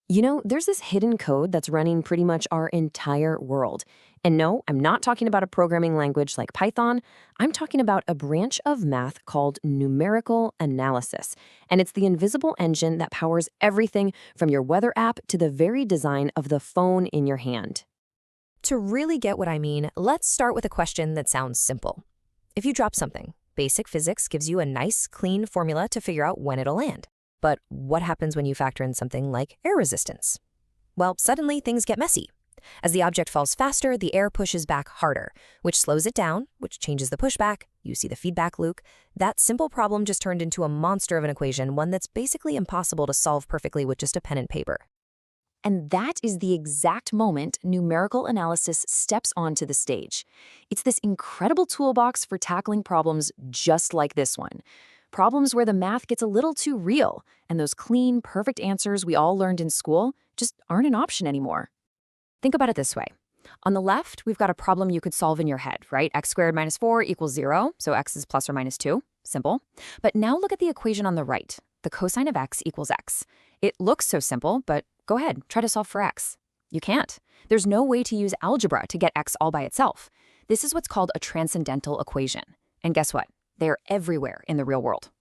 You know, there's this hidden code that's running pretty much our entire world. And no, I'm not talking about a programming language like Python. I'm talking about a branch of math called numerical analysis. And it's the invisible engine that powers everything from your weather app to the very design of the phone in your hand. To really get what I mean, let's start with a question that sounds simple. If you drop something, basic physics gives you a nice, clean formula to figure out when it'll land. But what happens when you factor in something like air resistance? Well, suddenly things get messy. As the object falls faster, the air pushes back harder, which slows it down, which changes the pushback. You see the feedback loop. That simple problem just turned into a monster of an equation, one that's basically impossible to solve perfectly with just a pen and paper. And that is the exact moment numerical analysis steps onto the stage. It's this incredible toolbox for tackling problems just like this one. Problems where the math gets a little too real, and those clean, perfect answers we all learned in school just aren't an option anymore. Think about it this way. On the left, we've got a problem you could solve in your head, right? X squared minus 4 equals 0, so x is plus or minus 2. Simple. But now look at the equation on the right. The cosine of x equals x. It looks so simple, but go ahead, try to solve for x. You can't. There's no way to use algebra to get x all by itself. This is what's called a transcendental equation. And guess what? They're everywhere in the real world.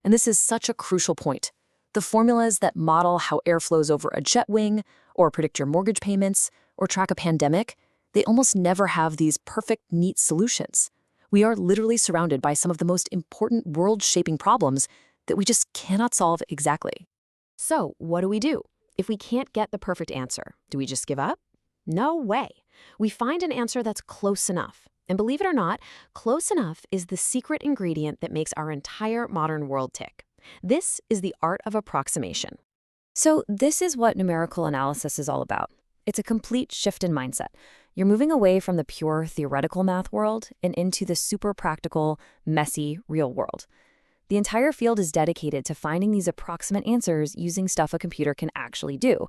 And this is such a crucial point. The formulas that model how air flows over a jet wing, or predict your mortgage payments, or track a pandemic, they almost never have these perfect, neat solutions. We are literally surrounded by some of the most important world-shaping problems that we just cannot solve exactly. So, what do? If we can't get the perfect answer, do we just give up? No way. We find an answer that's close enough. And believe it or not, close enough is the secret ingredient that makes our entire modern world tick. This is the art of approximation. So this is what numerical analysis is all about. It's a complete shift in mindset. You're moving away from the pure theoretical math world and into the super practical, messy, real world. The entire field is dedicated to finding these approximate answers using stuff a computer can actually do.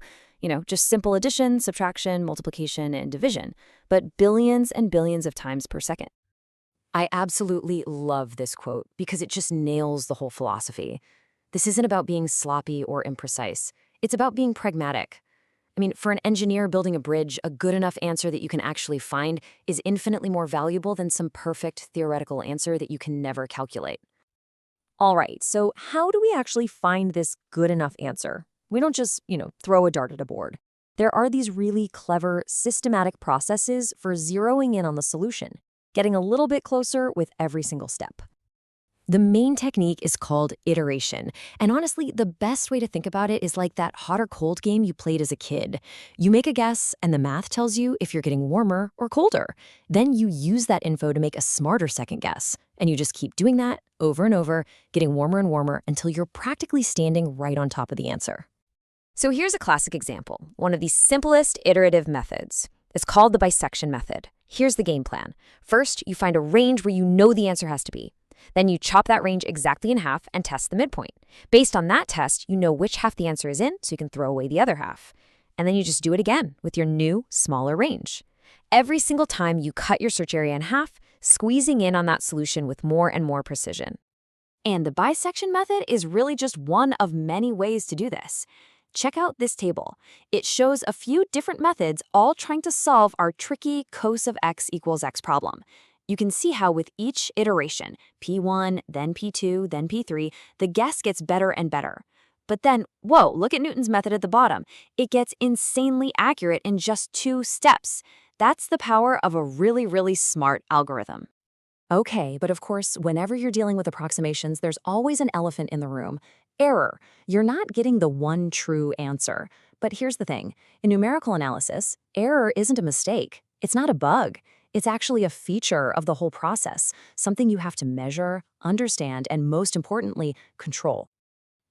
Just simple addition, subtraction, multiplication, and division, but billions and billions of times per second. I absolutely love this quote because it just nails the whole philosophy. This isn't about being sloppy or imprecise. It's about being pragmatic. For an engineer building a bridge, a good enough answer that you can actually find is infinitely more valuable than some perfect theoretical answer that you can never calculate. All right, so how do we actually find this good enough answer? We don't just, throw a dart at a board. There are these really clever, systematic processes for zeroing in on the solution, getting a little bit closer with every single step. The main technique is called iteration. And honestly, the best way to think about it is like that hot or cold game you played as a kid. You make a guess, and the math tells you if you're getting warmer or colder. Then you use that info to make a smarter second guess. And you just keep doing that over and over, getting warmer and warmer until you're practically standing right on top of the answer. So here's a classic example, one of the simplest iterative methods. It's called the bisection method. Here's the game plan. First, you find a range where you know the answer has to be. Then you chop that range exactly in half and test the midpoint. Based on that test, you know which half the answer is in, so you can throw away the other half. And then you just do it again with your new, smaller range. Every single time you cut your search area in half, squeezing in on that solution with more and more precision. And the bisection method is really just one of many ways to do this. Check out this table. It shows a few different methods all trying to solve our tricky cos of x equals x problem. You can see how with each iteration, P1, then P2, then P3, the guess gets better and better. But then, whoa, look at Newton's method at the bottom. It gets insanely accurate in just 2 steps. That's the power of a really, really smart algorithm. Okay, but of course, whenever you're dealing with approximations, there's always an elephant in the room. Error. You're not getting the one true answer. But here's the thing. In numerical analysis, error isn't a mistake. It's not a bug. It's actually a feature of the whole process, something you have to measure, understand, and most importantly, control.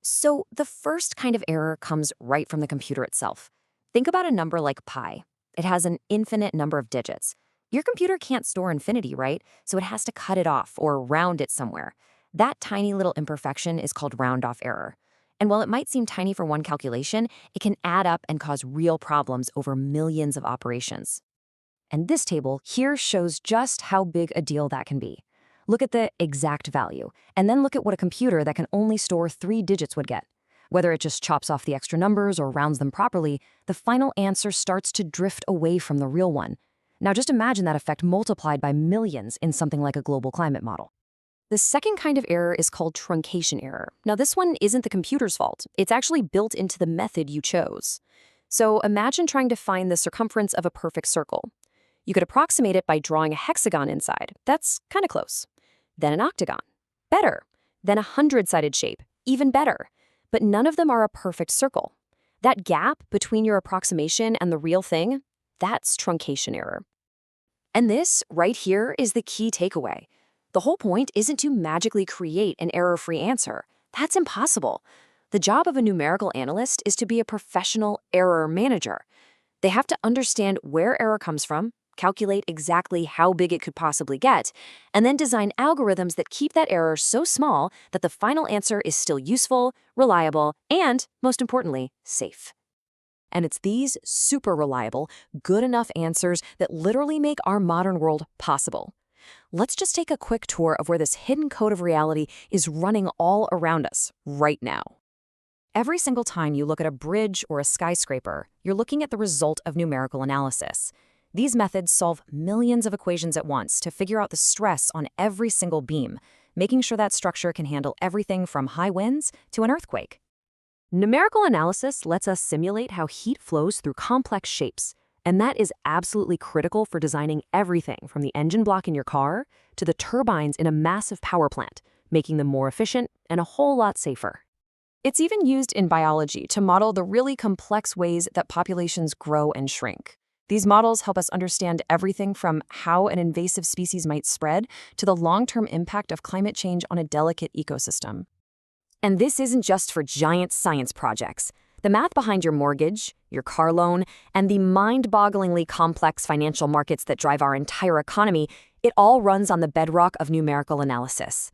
So the first kind of error comes right from the computer itself. Think about a number like pi. It has an infinite number of digits. Your computer can't store infinity, right? So it has to cut it off or round it somewhere. That tiny little imperfection is called round-off error. And while it might seem tiny for one calculation, it can add up and cause real problems over millions of operations. And this table here shows just how big a deal that can be. Look at the exact value, and then look at what a computer that can only store 3 digits would get. Whether it just chops off the extra numbers or rounds them properly, the final answer starts to drift away from the real one. Now just imagine that effect multiplied by millions in something like a global climate model. The second kind of error is called truncation error. Now this one isn't the computer's fault. It's actually built into the method you chose. So imagine trying to find the circumference of a perfect circle. You could approximate it by drawing a hexagon inside. That's kind of close. Then an octagon. Better. Then a 100-sided shape. Even better. But none of them are a perfect circle. That gap between your approximation and the real thing, that's truncation error. And this, right here, is the key takeaway. The whole point isn't to magically create an error-free answer. That's impossible. The job of a numerical analyst is to be a professional error manager. They have to understand where error comes from, calculate exactly how big it could possibly get, and then design algorithms that keep that error so small that the final answer is still useful, reliable, and, most importantly, safe. And it's these super reliable, good enough answers that literally make our modern world possible. Let's just take a quick tour of where this hidden code of reality is running all around us right now. Every single time you look at a bridge or a skyscraper, you're looking at the result of numerical analysis. These methods solve millions of equations at once to figure out the stress on every single beam, making sure that structure can handle everything from high winds to an earthquake. Numerical analysis lets us simulate how heat flows through complex shapes, and that is absolutely critical for designing everything from the engine block in your car to the turbines in a massive power plant, making them more efficient and a whole lot safer. It's even used in biology to model the really complex ways that populations grow and shrink. These models help us understand everything from how an invasive species might spread to the long-term impact of climate change on a delicate ecosystem. And this isn't just for giant science projects. The math behind your mortgage, your car loan, and the mind-bogglingly complex financial markets that drive our entire economy, it all runs on the bedrock of numerical analysis.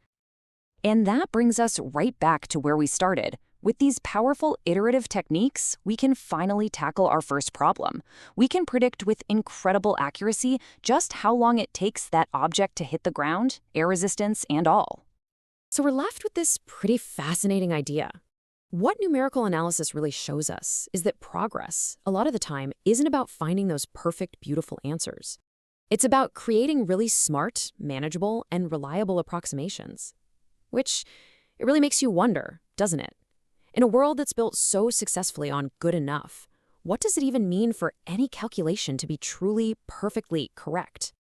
And that brings us right back to where we started. With these powerful iterative techniques, we can finally tackle our first problem. We can predict with incredible accuracy just how long it takes that object to hit the ground, air resistance, and all. So we're left with this pretty fascinating idea. What numerical analysis really shows us is that progress, a lot of the time, isn't about finding those perfect, beautiful answers. It's about creating really smart, manageable, and reliable approximations. Which, it really makes you wonder, doesn't it? In a world that's built so successfully on good enough, what does it even mean for any calculation to be truly, perfectly correct?